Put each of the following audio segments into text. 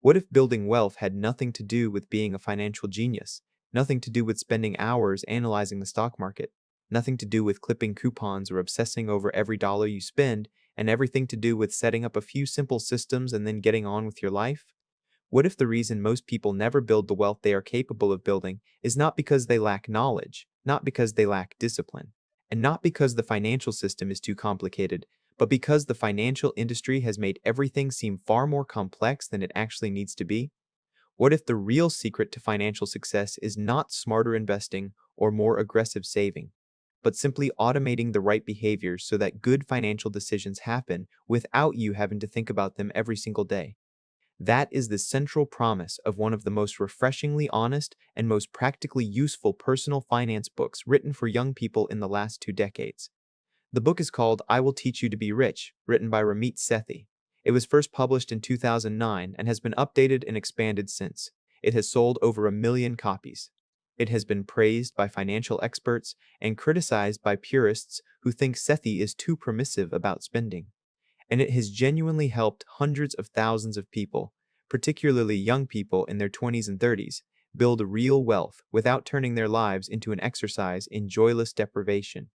What if building wealth had nothing to do with being a financial genius, nothing to do with spending hours analyzing the stock market, nothing to do with clipping coupons or obsessing over every dollar you spend, and everything to do with setting up a few simple systems and then getting on with your life? What if the reason most people never build the wealth they are capable of building is not because they lack knowledge, not because they lack discipline, and not because the financial system is too complicated, but because the financial industry has made everything seem far more complex than it actually needs to be? What if the real secret to financial success is not smarter investing or more aggressive saving, but simply automating the right behaviors so that good financial decisions happen without you having to think about them every single day? That is the central promise of one of the most refreshingly honest and most practically useful personal finance books written for young people in the last 2 decades. The book is called I Will Teach You to Be Rich, written by Ramit Sethi. It was first published in 2009 and has been updated and expanded since. It has sold over 1 million copies. It has been praised by financial experts and criticized by purists who think Sethi is too permissive about spending. And it has genuinely helped hundreds of thousands of people, particularly young people in their 20s and 30s, build real wealth without turning their lives into an exercise in joyless deprivation.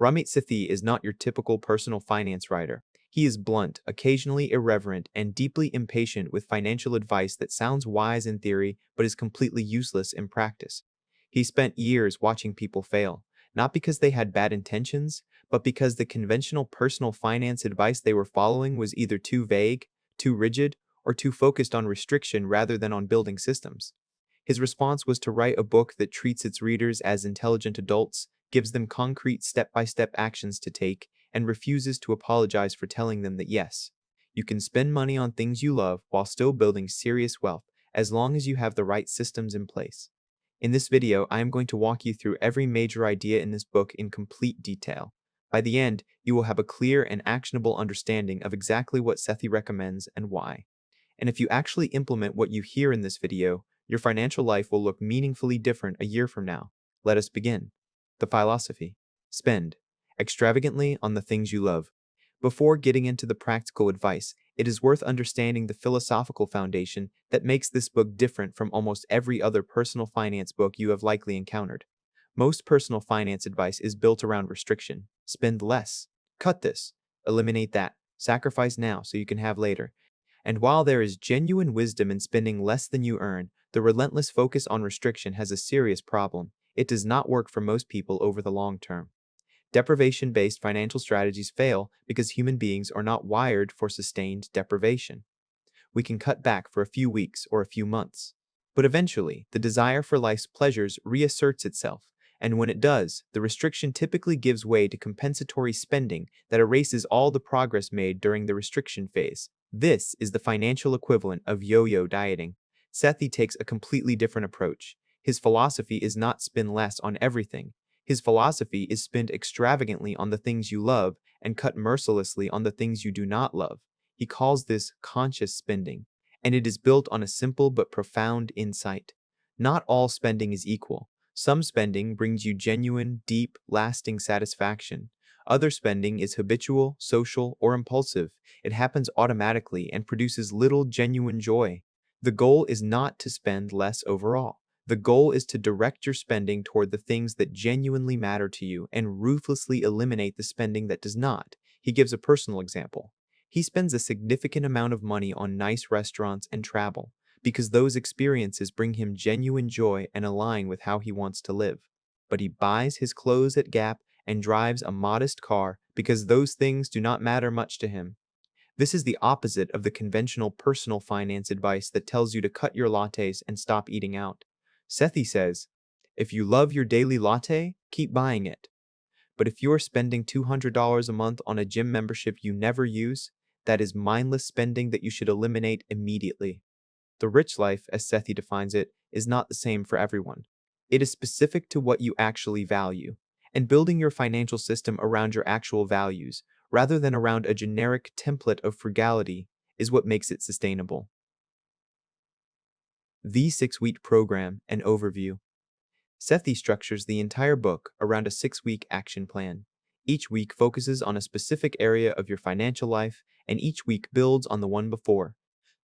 Ramit Sethi is not your typical personal finance writer. He is blunt, occasionally irreverent, and deeply impatient with financial advice that sounds wise in theory but is completely useless in practice. He spent years watching people fail, not because they had bad intentions, but because the conventional personal finance advice they were following was either too vague, too rigid, or too focused on restriction rather than on building systems. His response was to write a book that treats its readers as intelligent adults, gives them concrete step-by-step actions to take, and refuses to apologize for telling them that yes, you can spend money on things you love while still building serious wealth as long as you have the right systems in place. In this video, I am going to walk you through every major idea in this book in complete detail. By the end, you will have a clear and actionable understanding of exactly what Sethi recommends and why. And if you actually implement what you hear in this video, your financial life will look meaningfully different a year from now. Let us begin. The philosophy. Spend extravagantly on the things you love. Before getting into the practical advice, it is worth understanding the philosophical foundation that makes this book different from almost every other personal finance book you have likely encountered. Most personal finance advice is built around restriction. Spend less. Cut this. Eliminate that. Sacrifice now so you can have later. And while there is genuine wisdom in spending less than you earn, the relentless focus on restriction has a serious problem. It does not work for most people over the long term. Deprivation-based financial strategies fail because human beings are not wired for sustained deprivation. We can cut back for a few weeks or a few months. But eventually, the desire for life's pleasures reasserts itself, and when it does, the restriction typically gives way to compensatory spending that erases all the progress made during the restriction phase. This is the financial equivalent of yo-yo dieting. Sethi takes a completely different approach. His philosophy is not spend less on everything. His philosophy is spend extravagantly on the things you love and cut mercilessly on the things you do not love. He calls this conscious spending, and it is built on a simple but profound insight. Not all spending is equal. Some spending brings you genuine, deep, lasting satisfaction. Other spending is habitual, social, or impulsive. It happens automatically and produces little genuine joy. The goal is not to spend less overall. The goal is to direct your spending toward the things that genuinely matter to you and ruthlessly eliminate the spending that does not. He gives a personal example. He spends a significant amount of money on nice restaurants and travel because those experiences bring him genuine joy and align with how he wants to live. But he buys his clothes at Gap and drives a modest car because those things do not matter much to him. This is the opposite of the conventional personal finance advice that tells you to cut your lattes and stop eating out. Sethi says, if you love your daily latte, keep buying it. But if you're spending $200 a month on a gym membership you never use, that is mindless spending that you should eliminate immediately. The rich life, as Sethi defines it, is not the same for everyone. It is specific to what you actually value, and building your financial system around your actual values, rather than around a generic template of frugality, is what makes it sustainable. The 6-week program and overview. Sethi structures the entire book around a 6-week action plan. Each week focuses on a specific area of your financial life, and each week builds on the one before.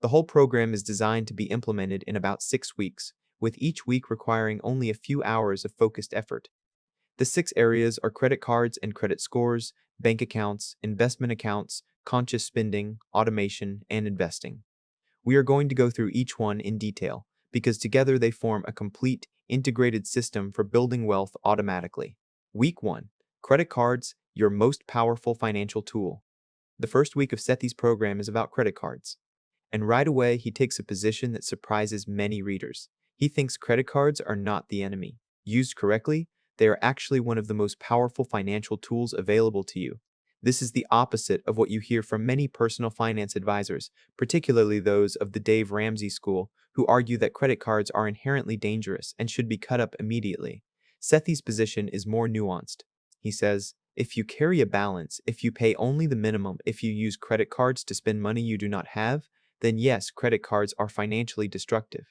The whole program is designed to be implemented in about 6 weeks, with each week requiring only a few hours of focused effort. The 6 areas are credit cards and credit scores, bank accounts, investment accounts, conscious spending, automation, and investing. We are going to go through each one in detail because together they form a complete, integrated system for building wealth automatically. Week 1. Credit cards, your most powerful financial tool. The first week of Sethi's program is about credit cards. And right away, he takes a position that surprises many readers. He thinks credit cards are not the enemy. Used correctly, they are actually one of the most powerful financial tools available to you. This is the opposite of what you hear from many personal finance advisors, particularly those of the Dave Ramsey school, who argue that credit cards are inherently dangerous and should be cut up immediately. Sethi's position is more nuanced. He says, if you carry a balance, if you pay only the minimum, if you use credit cards to spend money you do not have, then yes, credit cards are financially destructive.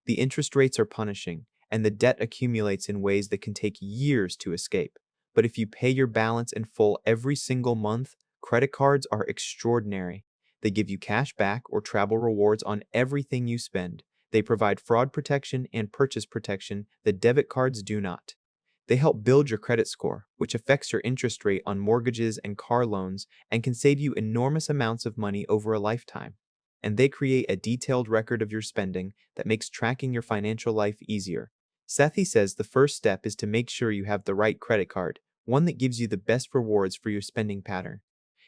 The interest rates are punishing, and the debt accumulates in ways that can take years to escape. But if you pay your balance in full every single month, credit cards are extraordinary. They give you cash back or travel rewards on everything you spend. They provide fraud protection and purchase protection that debit cards do not. They help build your credit score, which affects your interest rate on mortgages and car loans and can save you enormous amounts of money over a lifetime. And they create a detailed record of your spending that makes tracking your financial life easier. Sethi says the first step is to make sure you have the right credit card, one that gives you the best rewards for your spending pattern.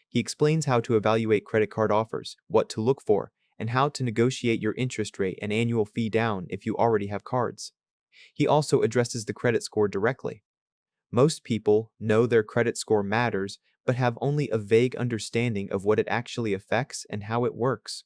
He explains how to evaluate credit card offers, what to look for, and how to negotiate your interest rate and annual fee down if you already have cards. He also addresses the credit score directly. Most people know their credit score matters, but have only a vague understanding of what it actually affects and how it works.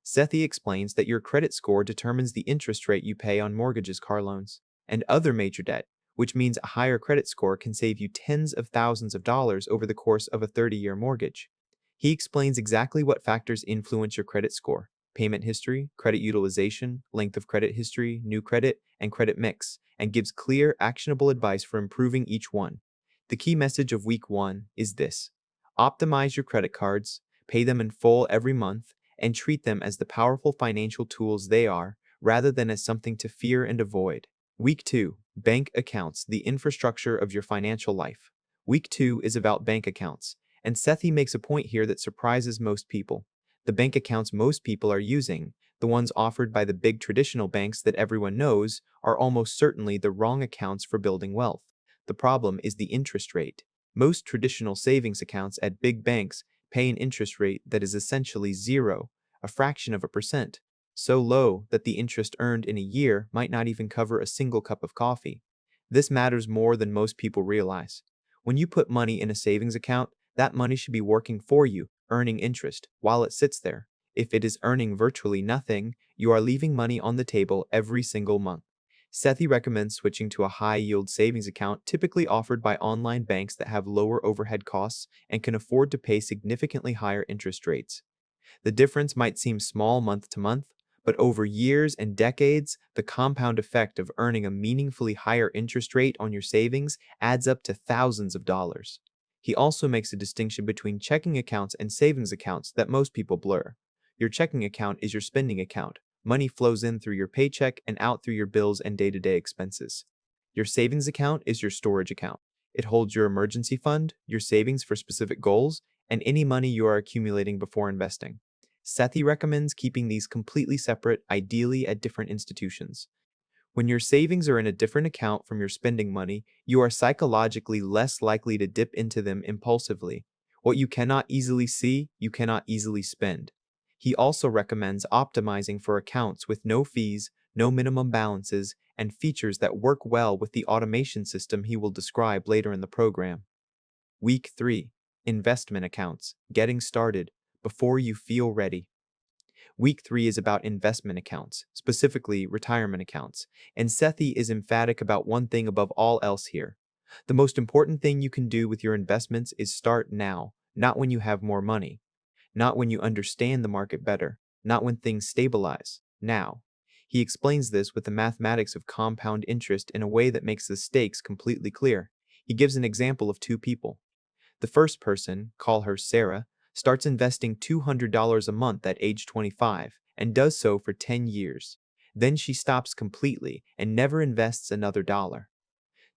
Sethi explains that your credit score determines the interest rate you pay on mortgages, car loans, and other major debt, which means a higher credit score can save you tens of thousands of dollars over the course of a 30-year mortgage. He explains exactly what factors influence your credit score: payment history, credit utilization, length of credit history, new credit, and credit mix, and gives clear, actionable advice for improving each one. The key message of week 1 is this: optimize your credit cards, pay them in full every month, and treat them as the powerful financial tools they are, rather than as something to fear and avoid. Week 2. Bank accounts, the infrastructure of your financial life. Week 2 is about bank accounts, and Sethi makes a point here that surprises most people. The bank accounts most people are using, the ones offered by the big traditional banks that everyone knows, are almost certainly the wrong accounts for building wealth. The problem is the interest rate. Most traditional savings accounts at big banks pay an interest rate that is essentially zero, a fraction of a percent, so low that the interest earned in a year might not even cover a single cup of coffee. This matters more than most people realize. When you put money in a savings account, that money should be working for you, earning interest, while it sits there. If it is earning virtually nothing, you are leaving money on the table every single month. Sethi recommends switching to a high-yield savings account typically offered by online banks that have lower overhead costs and can afford to pay significantly higher interest rates. The difference might seem small month to month, but over years and decades, the compound effect of earning a meaningfully higher interest rate on your savings adds up to thousands of dollars. He also makes a distinction between checking accounts and savings accounts that most people blur. Your checking account is your spending account. Money flows in through your paycheck and out through your bills and day-to-day expenses. Your savings account is your storage account. It holds your emergency fund, your savings for specific goals, and any money you are accumulating before investing. Sethi recommends keeping these completely separate, ideally at different institutions. When your savings are in a different account from your spending money, you are psychologically less likely to dip into them impulsively. What you cannot easily see, you cannot easily spend. He also recommends optimizing for accounts with no fees, no minimum balances, and features that work well with the automation system he will describe later in the program. Week 3. Investment accounts. Getting started before you feel ready. Week 3 is about investment accounts, specifically retirement accounts, and Sethi is emphatic about one thing above all else here. The most important thing you can do with your investments is start now, not when you have more money, not when you understand the market better, not when things stabilize, now. He explains this with the mathematics of compound interest in a way that makes the stakes completely clear. He gives an example of two people. The first person, call her Sarah, starts investing $200 a month at age 25 and does so for 10 years. Then she stops completely and never invests another dollar.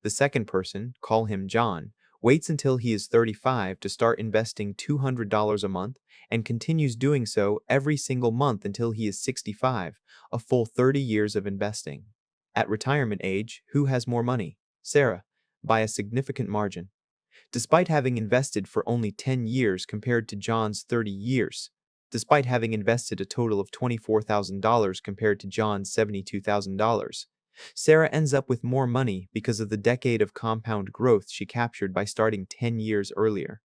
The second person, call him John, waits until he is 35 to start investing $200 a month and continues doing so every single month until he is 65, a full 30 years of investing. At retirement age, who has more money? Sarah, by a significant margin. Despite having invested for only 10 years compared to John's 30 years, despite having invested a total of $24,000 compared to John's $72,000, Sarah ends up with more money because of the decade of compound growth she captured by starting 10 years earlier.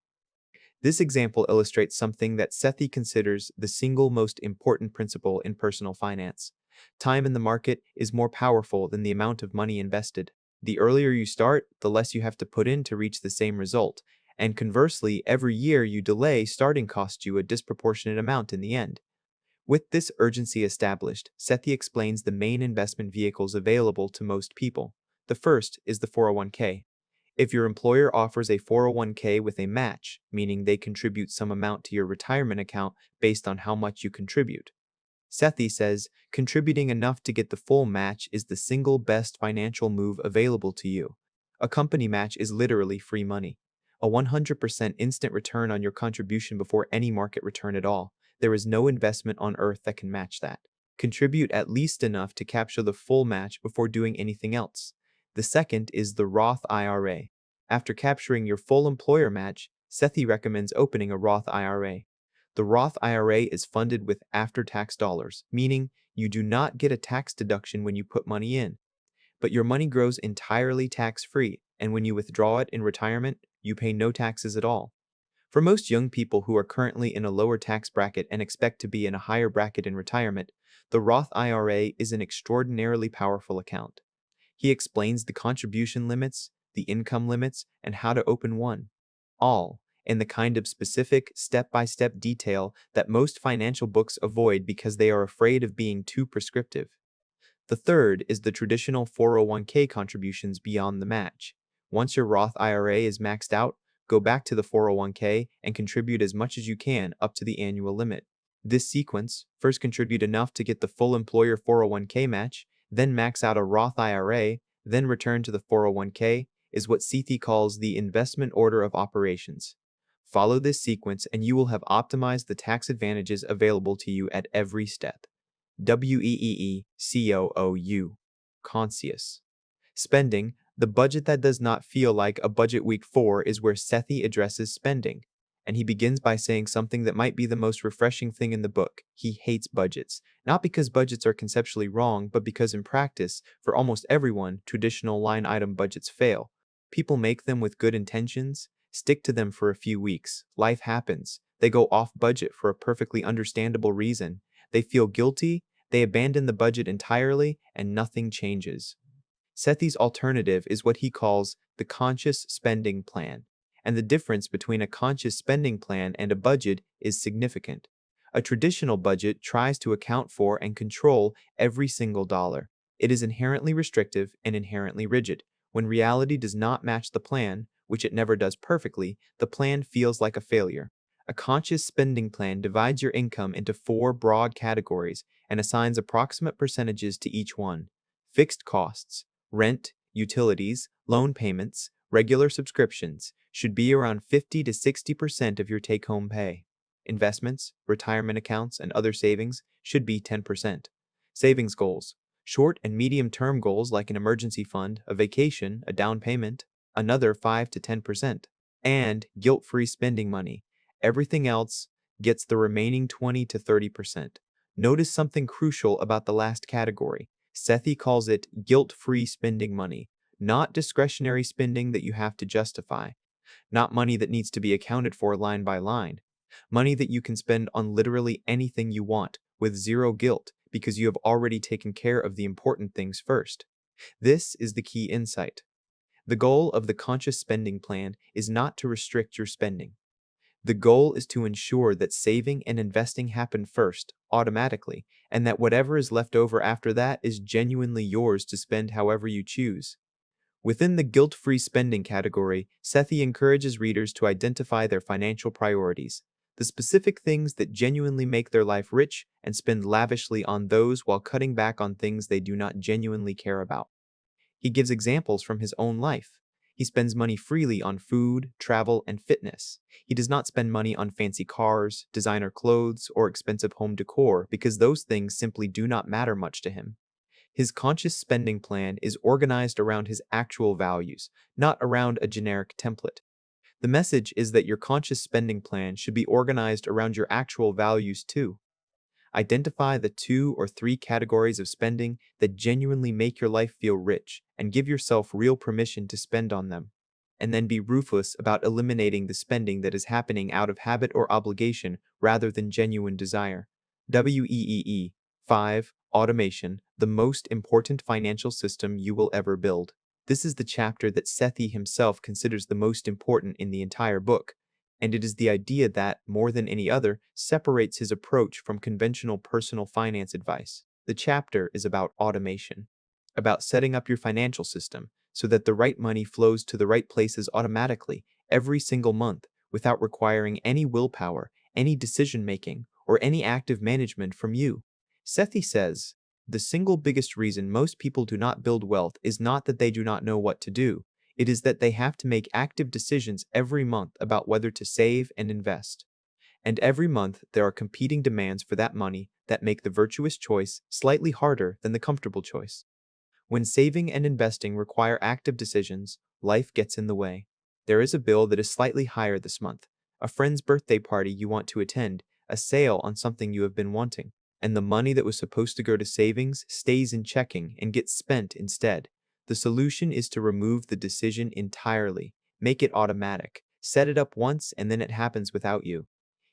This example illustrates something that Sethi considers the single most important principle in personal finance. Time in the market is more powerful than the amount of money invested. The earlier you start, the less you have to put in to reach the same result. And conversely, every year you delay starting costs you a disproportionate amount in the end. With this urgency established, Sethi explains the main investment vehicles available to most people. The first is the 401k. If your employer offers a 401k with a match, meaning they contribute some amount to your retirement account based on how much you contribute, Sethi says contributing enough to get the full match is the single best financial move available to you. A company match is literally free money, a 100% instant return on your contribution before any market return at all. There is no investment on earth that can match that. Contribute at least enough to capture the full match before doing anything else. The second is the Roth IRA. After capturing your full employer match, Sethi recommends opening a Roth IRA. The Roth IRA is funded with after-tax dollars, meaning you do not get a tax deduction when you put money in, but your money grows entirely tax-free, and when you withdraw it in retirement, you pay no taxes at all. For most young people who are currently in a lower tax bracket and expect to be in a higher bracket in retirement, the Roth IRA is an extraordinarily powerful account. He explains the contribution limits, the income limits, and how to open one. All in the kind of specific, step-by-step detail that most financial books avoid because they are afraid of being too prescriptive. The third is the traditional 401k contributions beyond the match. Once your Roth IRA is maxed out, go back to the 401k and contribute as much as you can up to the annual limit. This sequence, first contribute enough to get the full employer 401k match, then max out a Roth IRA, then return to the 401k, is what Sethi calls the investment order of operations. Follow this sequence and you will have optimized the tax advantages available to you at every step. WEEECOOU. Conscious. Spending, the budget that does not feel like a budget week 4 is where Sethi addresses spending. And he begins by saying something that might be the most refreshing thing in the book. He hates budgets. Not because budgets are conceptually wrong, but because in practice, for almost everyone, traditional line item budgets fail. People make them with good intentions, stick to them for a few weeks. Life happens. They go off budget for a perfectly understandable reason. They feel guilty, they abandon the budget entirely, and nothing changes. Sethi's alternative is what he calls the conscious spending plan. And the difference between a conscious spending plan and a budget is significant. A traditional budget tries to account for and control every single dollar. It is inherently restrictive and inherently rigid. When reality does not match the plan, which it never does perfectly, the plan feels like a failure. A conscious spending plan divides your income into 4 broad categories and assigns approximate percentages to each one. Fixed costs, rent, utilities, loan payments, regular subscriptions should be around 50 to 60% of your take-home pay. Investments, retirement accounts, and other savings should be 10%. Savings goals, short and medium-term goals like an emergency fund, a vacation, a down payment, another 5 to 10%. And guilt-free spending money. Everything else gets the remaining 20 to 30%. Notice something crucial about the last category. Sethi calls it guilt-free spending money, not discretionary spending that you have to justify, not money that needs to be accounted for line by line, money that you can spend on literally anything you want with zero guilt because you have already taken care of the important things first. This is the key insight. The goal of the conscious spending plan is not to restrict your spending. The goal is to ensure that saving and investing happen first, automatically, and that whatever is left over after that is genuinely yours to spend however you choose. Within the guilt-free spending category, Sethi encourages readers to identify their financial priorities. the specific things that genuinely make their life rich, and spend lavishly on those while cutting back on things they do not genuinely care about. He gives examples from his own life. He spends money freely on food, travel, and fitness. He does not spend money on fancy cars, designer clothes, or expensive home decor because those things simply do not matter much to him. His conscious spending plan is organized around his actual values, not around a generic template. The message is that your conscious spending plan should be organized around your actual values too. Identify the 2 or 3 categories of spending that genuinely make your life feel rich and give yourself real permission to spend on them. And then be ruthless about eliminating the spending that is happening out of habit or obligation rather than genuine desire. WEEE 5. Automation, the most important financial system you will ever build. This is the chapter that Sethi himself considers the most important in the entire book, and it is the idea that, more than any other, separates his approach from conventional personal finance advice. The chapter is about automation, about setting up your financial system so that the right money flows to the right places automatically every single month without requiring any willpower, any decision making, or any active management from you. Sethi says, the single biggest reason most people do not build wealth is not that they do not know what to do. It is that they have to make active decisions every month about whether to save and invest. And every month, there are competing demands for that money that make the virtuous choice slightly harder than the comfortable choice. When saving and investing require active decisions, life gets in the way. There is a bill that is slightly higher this month, a friend's birthday party you want to attend, a sale on something you have been wanting, and the money that was supposed to go to savings stays in checking and gets spent instead. The solution is to remove the decision entirely, make it automatic, set it up once and then it happens without you.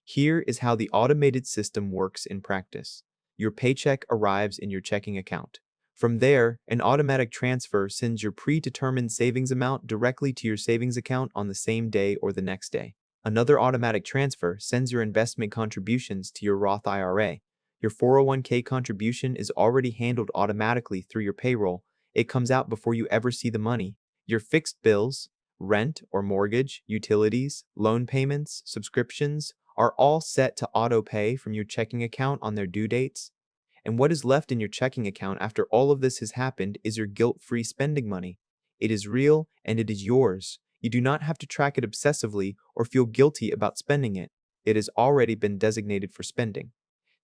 Here is how the automated system works in practice. Your paycheck arrives in your checking account. From there, an automatic transfer sends your predetermined savings amount directly to your savings account on the same day or the next day. Another automatic transfer sends your investment contributions to your Roth IRA. Your 401k contribution is already handled automatically through your payroll. It comes out before you ever see the money. Your fixed bills, rent or mortgage, utilities, loan payments, subscriptions, are all set to auto pay from your checking account on their due dates. And what is left in your checking account after all of this has happened is your guilt-free spending money. It is real and it is yours. You do not have to track it obsessively or feel guilty about spending it. It has already been designated for spending.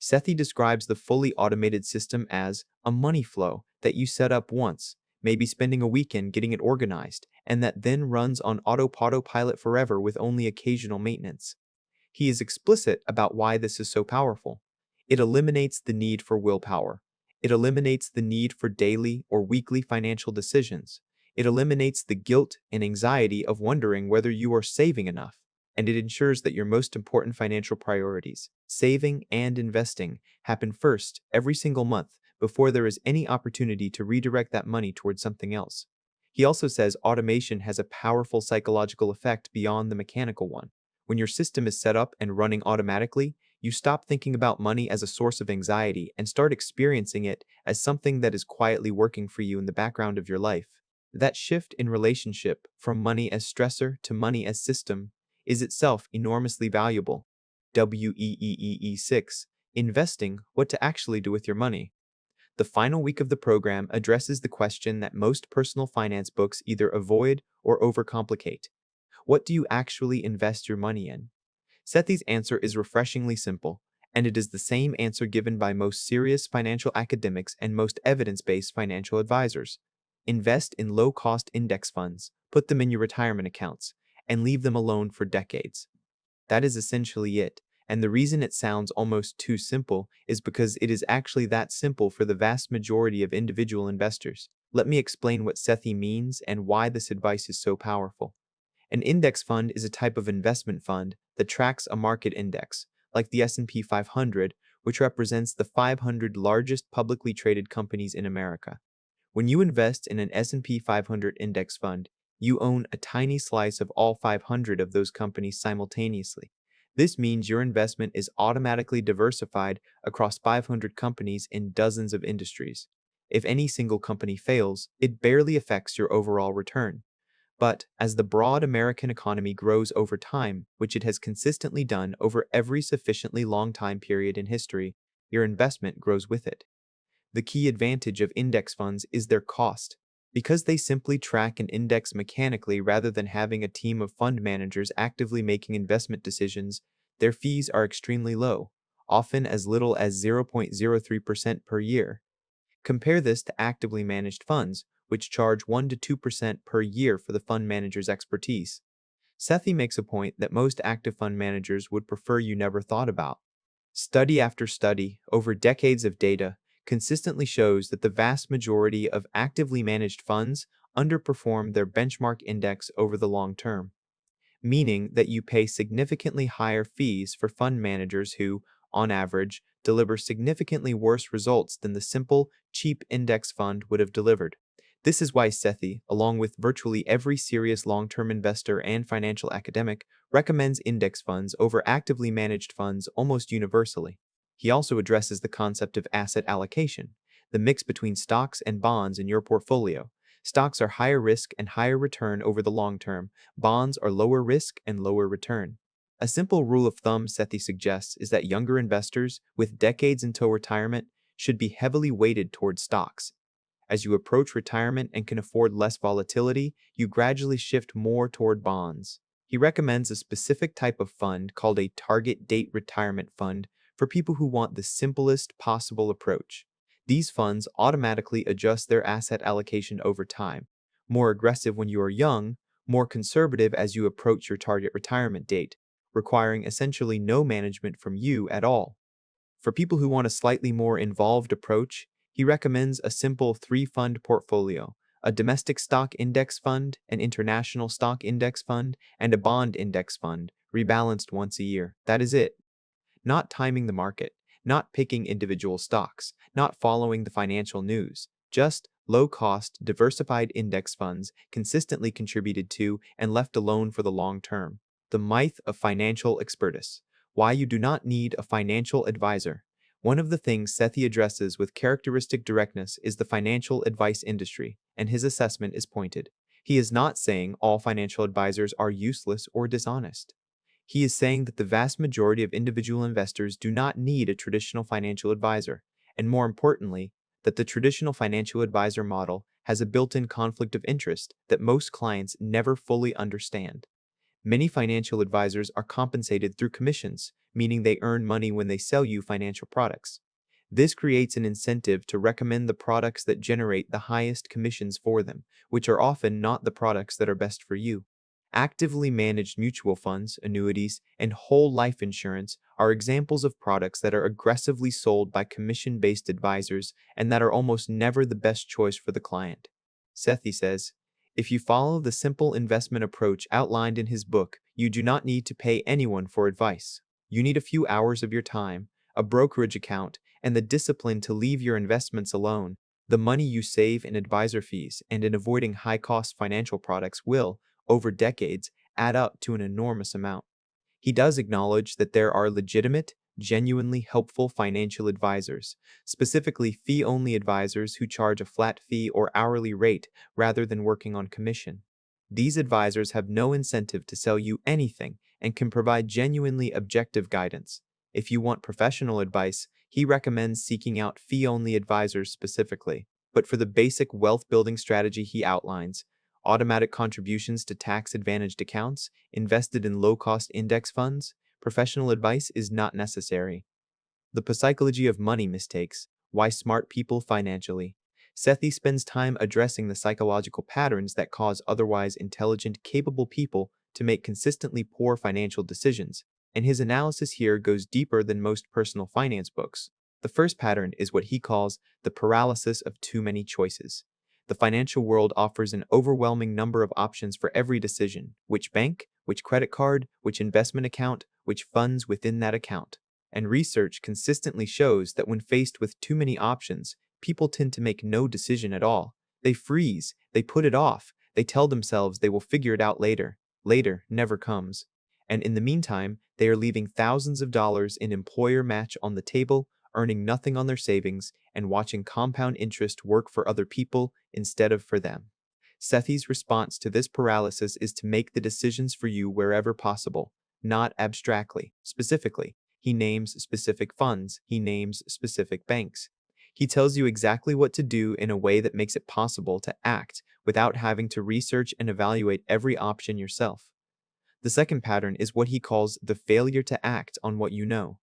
Sethi describes the fully automated system as a money flow that you set up once, maybe spending a weekend getting it organized, and that then runs on autopilot forever with only occasional maintenance. He is explicit about why this is so powerful. It eliminates the need for willpower. It eliminates the need for daily or weekly financial decisions. It eliminates the guilt and anxiety of wondering whether you are saving enough. And it ensures that your most important financial priorities, saving and investing, happen first every single month before there is any opportunity to redirect that money towards something else. He also says automation has a powerful psychological effect beyond the mechanical one. When your system is set up and running automatically, you stop thinking about money as a source of anxiety and start experiencing it as something that is quietly working for you in the background of your life. That shift in relationship from money as stressor to money as system is itself enormously valuable. WEEE 6. Investing, what to actually do with your money. The final week of the program addresses the question that most personal finance books either avoid or overcomplicate. What do you actually invest your money in? Sethi's answer is refreshingly simple, and it is the same answer given by most serious financial academics and most evidence-based financial advisors. Invest in low-cost index funds, put them in your retirement accounts, and leave them alone for decades. That is essentially it, and the reason it sounds almost too simple is because it is actually that simple for the vast majority of individual investors. Let me explain what Sethi means and why this advice is so powerful. An index fund is a type of investment fund that tracks a market index, like the S&P 500, which represents the 500 largest publicly traded companies in America. When you invest in an S&P 500 index fund, you own a tiny slice of all 500 of those companies simultaneously. This means your investment is automatically diversified across 500 companies in dozens of industries. If any single company fails, it barely affects your overall return. But as the broad American economy grows over time, which it has consistently done over every sufficiently long time period in history, your investment grows with it. The key advantage of index funds is their cost. Because they simply track an index mechanically rather than having a team of fund managers actively making investment decisions, their fees are extremely low, often as little as 0.03% per year. Compare this to actively managed funds, which charge 1 to 2% per year for the fund manager's expertise. Sethi makes a point that most active fund managers would prefer you never thought about. Study after study, over decades of data, consistently shows that the vast majority of actively managed funds underperform their benchmark index over the long term, meaning that you pay significantly higher fees for fund managers who, on average, deliver significantly worse results than the simple, cheap index fund would have delivered. This is why Sethi, along with virtually every serious long-term investor and financial academic, recommends index funds over actively managed funds almost universally. He also addresses the concept of asset allocation, the mix between stocks and bonds in your portfolio. Stocks are higher risk and higher return over the long term. Bonds are lower risk and lower return. A simple rule of thumb Sethi suggests is that younger investors, with decades until retirement, should be heavily weighted towards stocks. As you approach retirement and can afford less volatility, you gradually shift more toward bonds. He recommends a specific type of fund called a target date retirement fund for people who want the simplest possible approach. These funds automatically adjust their asset allocation over time, more aggressive when you are young, more conservative as you approach your target retirement date, requiring essentially no management from you at all. For people who want a slightly more involved approach, he recommends a simple three-fund portfolio: a domestic stock index fund, an international stock index fund, and a bond index fund, rebalanced once a year. That is it. Not timing the market, not picking individual stocks, not following the financial news, just low-cost, diversified index funds consistently contributed to and left alone for the long term. The myth of financial expertise. Why you do not need a financial advisor. One of the things Sethi addresses with characteristic directness is the financial advice industry, and his assessment is pointed. He is not saying all financial advisors are useless or dishonest. He is saying that the vast majority of individual investors do not need a traditional financial advisor, and more importantly, that the traditional financial advisor model has a built-in conflict of interest that most clients never fully understand. Many financial advisors are compensated through commissions, meaning they earn money when they sell you financial products. This creates an incentive to recommend the products that generate the highest commissions for them, which are often not the products that are best for you. Actively managed mutual funds, annuities, and whole life insurance are examples of products that are aggressively sold by commission-based advisors and that are almost never the best choice for the client. Sethi says, if you follow the simple investment approach outlined in his book, you do not need to pay anyone for advice. You need a few hours of your time, a brokerage account, and the discipline to leave your investments alone. The money you save in advisor fees and in avoiding high-cost financial products will, over decades, add up to an enormous amount. He does acknowledge that there are legitimate, genuinely helpful financial advisors, specifically fee-only advisors who charge a flat fee or hourly rate rather than working on commission. These advisors have no incentive to sell you anything and can provide genuinely objective guidance. If you want professional advice, he recommends seeking out fee-only advisors specifically. But for the basic wealth-building strategy he outlines, automatic contributions to tax-advantaged accounts, invested in low-cost index funds, professional advice is not necessary. The psychology of money mistakes. Why smart people financially. Sethi spends time addressing the psychological patterns that cause otherwise intelligent, capable people to make consistently poor financial decisions, and his analysis here goes deeper than most personal finance books. The first pattern is what he calls the paralysis of too many choices. The financial world offers an overwhelming number of options for every decision: which bank, which credit card, which investment account, which funds within that account. And research consistently shows that when faced with too many options, people tend to make no decision at all. They freeze, they put it off, they tell themselves they will figure it out later. Later never comes. And in the meantime, they are leaving thousands of dollars in employer match on the table, earning nothing on their savings, and watching compound interest work for other people instead of for them. Sethi's response to this paralysis is to make the decisions for you wherever possible, not abstractly. Specifically, he names specific funds, he names specific banks. He tells you exactly what to do in a way that makes it possible to act without having to research and evaluate every option yourself. The second pattern is what he calls the failure to act on what you know.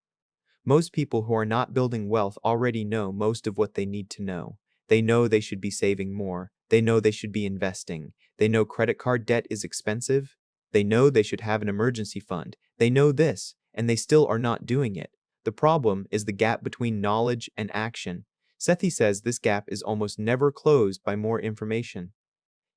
Most people who are not building wealth already know most of what they need to know. They know they should be saving more. They know they should be investing. They know credit card debt is expensive. They know they should have an emergency fund. They know this, and they still are not doing it. The problem is the gap between knowledge and action. Sethi says this gap is almost never closed by more information.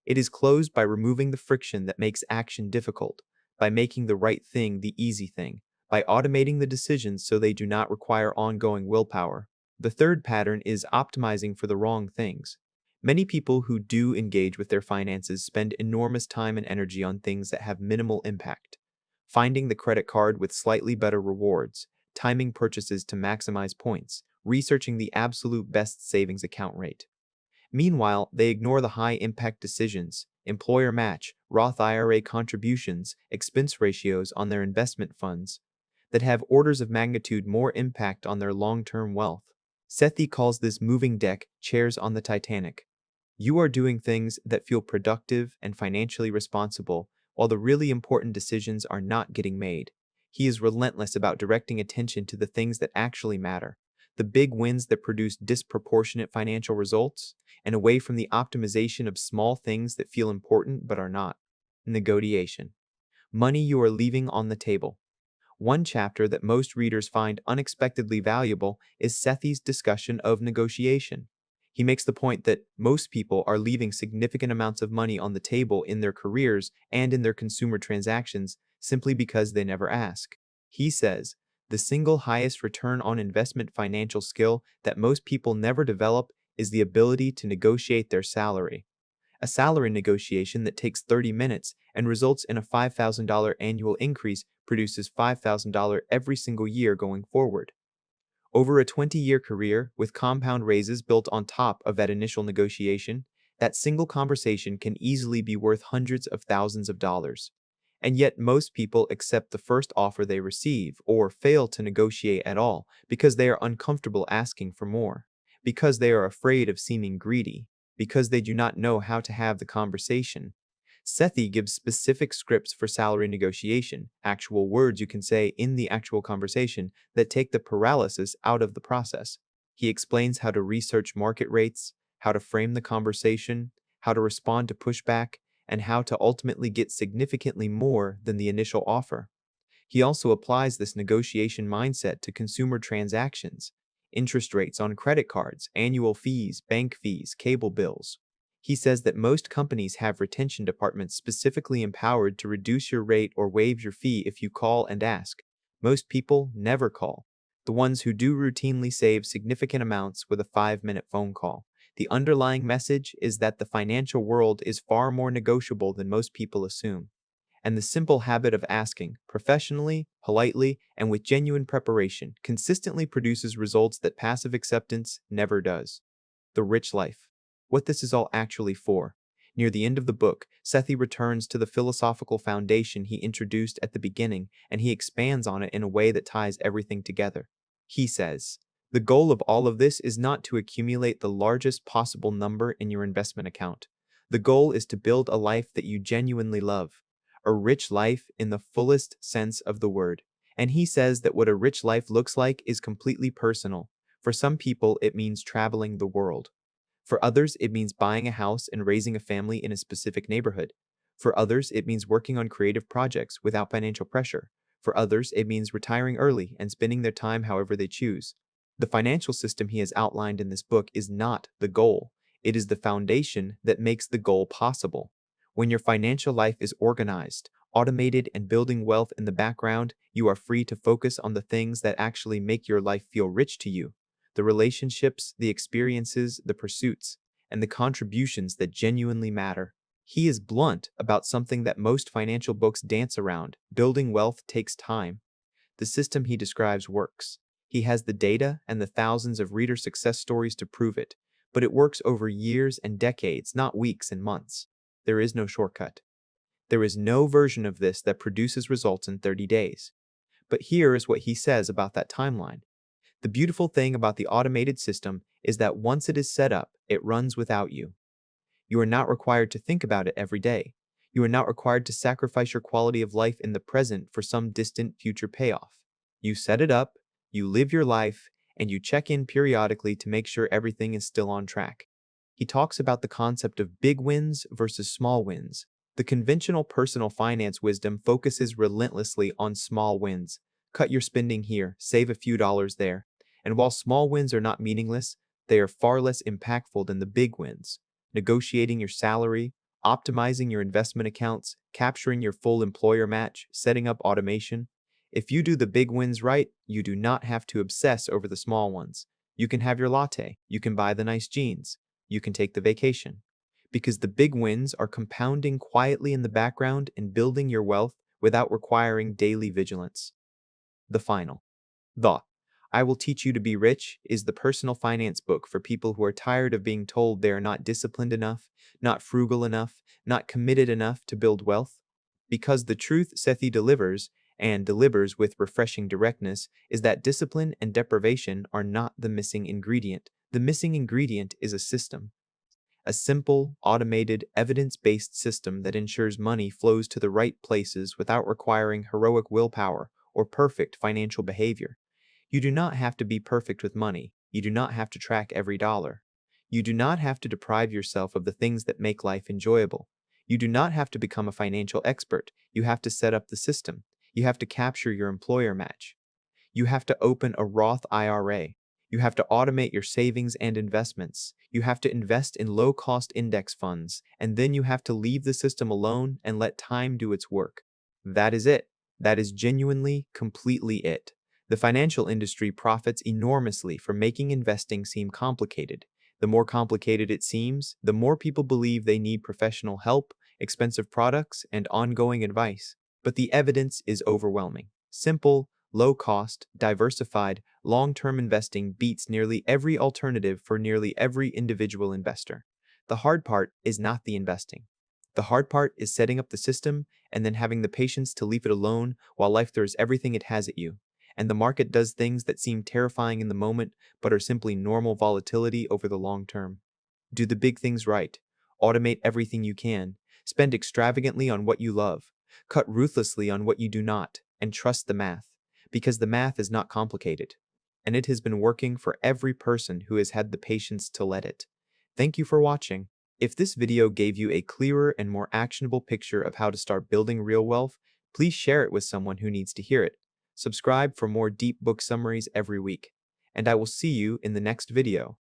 It is closed by removing the friction that makes action difficult, by making the right thing the easy thing, by automating the decisions so they do not require ongoing willpower. The third pattern is optimizing for the wrong things. Many people who do engage with their finances spend enormous time and energy on things that have minimal impact. Finding the credit card with slightly better rewards, timing purchases to maximize points, researching the absolute best savings account rate. Meanwhile, they ignore the high-impact decisions, employer match, Roth IRA contributions, expense ratios on their investment funds, that have orders of magnitude more impact on their long-term wealth. Sethi calls this moving deck chairs on the Titanic. You are doing things that feel productive and financially responsible, while the really important decisions are not getting made. He is relentless about directing attention to the things that actually matter, the big wins that produce disproportionate financial results, and away from the optimization of small things that feel important but are not. Negotiation. Money you are leaving on the table. One chapter that most readers find unexpectedly valuable is Sethi's discussion of negotiation. He makes the point that most people are leaving significant amounts of money on the table in their careers and in their consumer transactions simply because they never ask. He says, the single highest return on investment financial skill that most people never develop is the ability to negotiate their salary. A salary negotiation that takes 30 minutes and results in a $5,000 annual increase produces $5,000 every single year going forward. Over a 20-year career, with compound raises built on top of that initial negotiation, that single conversation can easily be worth hundreds of thousands of dollars. And yet most people accept the first offer they receive or fail to negotiate at all because they are uncomfortable asking for more, because they are afraid of seeming greedy, because they do not know how to have the conversation. Sethi gives specific scripts for salary negotiation, actual words you can say in the actual conversation that take the paralysis out of the process. He explains how to research market rates, how to frame the conversation, how to respond to pushback, and how to ultimately get significantly more than the initial offer. He also applies this negotiation mindset to consumer transactions, interest rates on credit cards, annual fees, bank fees, cable bills. He says that most companies have retention departments specifically empowered to reduce your rate or waive your fee if you call and ask. Most people never call. The ones who do routinely save significant amounts with a 5-minute phone call. The underlying message is that the financial world is far more negotiable than most people assume. And the simple habit of asking, professionally, politely, and with genuine preparation, consistently produces results that passive acceptance never does. The rich life. What this is all actually for. Near the end of the book, Sethi returns to the philosophical foundation he introduced at the beginning, and he expands on it in a way that ties everything together. He says, the goal of all of this is not to accumulate the largest possible number in your investment account. The goal is to build a life that you genuinely love. A rich life in the fullest sense of the word. And he says that what a rich life looks like is completely personal. For some people, it means traveling the world. For others, it means buying a house and raising a family in a specific neighborhood. For others, it means working on creative projects without financial pressure. For others, it means retiring early and spending their time however they choose. The financial system he has outlined in this book is not the goal. It is the foundation that makes the goal possible. When your financial life is organized, automated, and building wealth in the background, you are free to focus on the things that actually make your life feel rich to you. The relationships, the experiences, the pursuits, and the contributions that genuinely matter. He is blunt about something that most financial books dance around. Building wealth takes time. The system he describes works. He has the data and the thousands of reader success stories to prove it, but it works over years and decades, not weeks and months. there is no shortcut. There is no version of this that produces results in 30 days. But here is what he says about that timeline. The beautiful thing about the automated system is that once it is set up, it runs without you. You are not required to think about it every day. You are not required to sacrifice your quality of life in the present for some distant future payoff. You set it up, you live your life, and you check in periodically to make sure everything is still on track. He talks about the concept of big wins versus small wins. The conventional personal finance wisdom focuses relentlessly on small wins. Cut your spending here, save a few dollars there. And while small wins are not meaningless, they are far less impactful than the big wins. Negotiating your salary, optimizing your investment accounts, capturing your full employer match, setting up automation. If you do the big wins right, you do not have to obsess over the small ones. You can have your latte, you can buy the nice jeans, you can take the vacation. Because the big wins are compounding quietly in the background and building your wealth without requiring daily vigilance. The final. The I Will Teach You to Be Rich is the personal finance book for people who are tired of being told they are not disciplined enough, not frugal enough, not committed enough to build wealth. Because the truth Sethi delivers, and delivers with refreshing directness, is that discipline and deprivation are not the missing ingredient. The missing ingredient is a system. A simple, automated, evidence-based system that ensures money flows to the right places without requiring heroic willpower or perfect financial behavior. You do not have to be perfect with money. You do not have to track every dollar. You do not have to deprive yourself of the things that make life enjoyable. You do not have to become a financial expert. You have to set up the system. You have to capture your employer match. You have to open a Roth IRA. You have to automate your savings and investments. You have to invest in low-cost index funds, and then you have to leave the system alone and let time do its work. That is it. That is genuinely, completely it. The financial industry profits enormously from making investing seem complicated. The more complicated it seems, the more people believe they need professional help, expensive products, and ongoing advice. But the evidence is overwhelming. Simple, low-cost, diversified, long-term investing beats nearly every alternative for nearly every individual investor. The hard part is not the investing. The hard part is setting up the system and then having the patience to leave it alone while life throws everything it has at you. And the market does things that seem terrifying in the moment but are simply normal volatility over the long term. Do the big things right. Automate everything you can. Spend extravagantly on what you love. Cut ruthlessly on what you do not. And trust the math. Because the math is not complicated. And it has been working for every person who has had the patience to let it. Thank you for watching. If this video gave you a clearer and more actionable picture of how to start building real wealth, please share it with someone who needs to hear it. Subscribe for more deep book summaries every week. And I will see you in the next video.